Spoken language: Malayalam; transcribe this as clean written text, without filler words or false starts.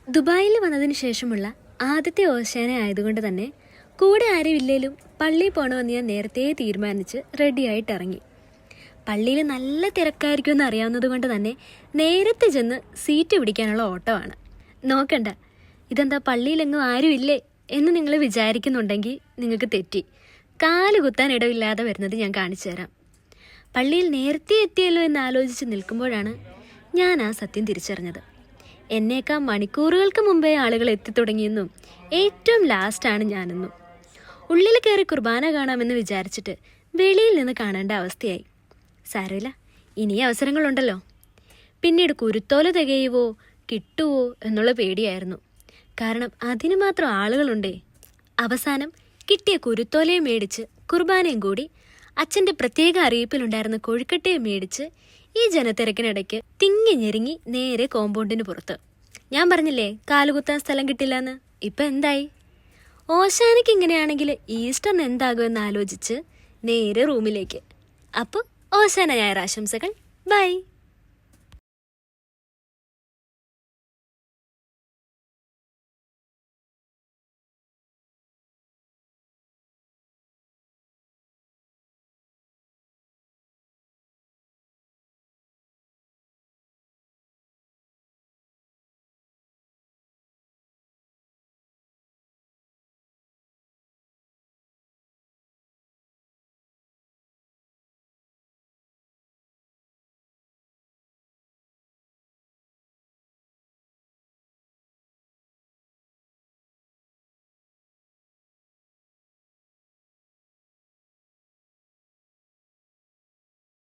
ദുബായിൽ വന്നതിന് ശേഷമുള്ള ആദ്യത്തെ ഓശാന ആയതുകൊണ്ട് തന്നെ കൂടെ ആരുമില്ലേലും പള്ളിയിൽ പോകണമെന്ന് ഞാൻ നേരത്തെ തീരുമാനിച്ച് റെഡിയായിട്ട് ഇറങ്ങി. പള്ളിയിൽ നല്ല തിരക്കായിരിക്കുമെന്ന് അറിയാവുന്നത് കൊണ്ട് തന്നെ നേരത്തെ ചെന്ന് സീറ്റ് പിടിക്കാനുള്ള ഓട്ടമാണ്. നോക്കണ്ട, ഇതെന്താ പള്ളിയിലെങ്ങും ആരുമില്ലേ എന്ന് നിങ്ങൾ വിചാരിക്കുന്നുണ്ടെങ്കിൽ നിങ്ങൾക്ക് തെറ്റി. കാല് കുത്താൻ ഇടവില്ലാതെ വരുന്നത് ഞാൻ കാണിച്ചു തരാം. പള്ളിയിൽ നേരത്തെ എത്തിയല്ലോ എന്ന് ആലോചിച്ച് നിൽക്കുമ്പോഴാണ് ഞാൻ ആ സത്യം തിരിച്ചറിഞ്ഞത്. എന്നേക്കാൾ മണിക്കൂറുകൾക്ക് മുമ്പേ ആളുകൾ എത്തിത്തുടങ്ങിയെന്നും ഏറ്റവും ലാസ്റ്റാണ് ഞാനെന്നും. ഉള്ളിൽ കയറി കുർബാന കാണാമെന്ന് വിചാരിച്ചിട്ട് വെളിയിൽ നിന്ന് കാണേണ്ട അവസ്ഥയായി. സാരമില്ല, ഇനി അവസരങ്ങളുണ്ടല്ലോ. പിന്നീട് കുരുത്തോല തികയുവോ കിട്ടുവോ എന്നുള്ള പേടിയായിരുന്നു. കാരണം അതിന് മാത്രം ആളുകളുണ്ടേ. അവസാനം കിട്ടിയ കുരുത്തോലയും മേടിച്ച് കുർബാനയും കൂടി അച്ഛൻ്റെ പ്രത്യേക അറിയിപ്പിലുണ്ടായിരുന്ന കൊഴുക്കട്ടയും മേടിച്ച് ഈ ജനത്തിരക്കിനിടയ്ക്ക് തിങ്ങി ഞെരുങ്ങി നേരെ കോമ്പൗണ്ടിന് പുറത്ത്. ഞാൻ പറഞ്ഞില്ലേ കാലുകുത്താൻ സ്ഥലം കിട്ടില്ലെന്ന്. ഇപ്പം എന്തായി? ഓശാനയ്ക്ക് ഇങ്ങനെയാണെങ്കിൽ ഈസ്റ്ററിന് എന്താകുമെന്ന് ആലോചിച്ച് നേരെ റൂമിലേക്ക്. അപ്പോൾ ഓശാന ഞായർ ആശംസകൾ. ബൈ.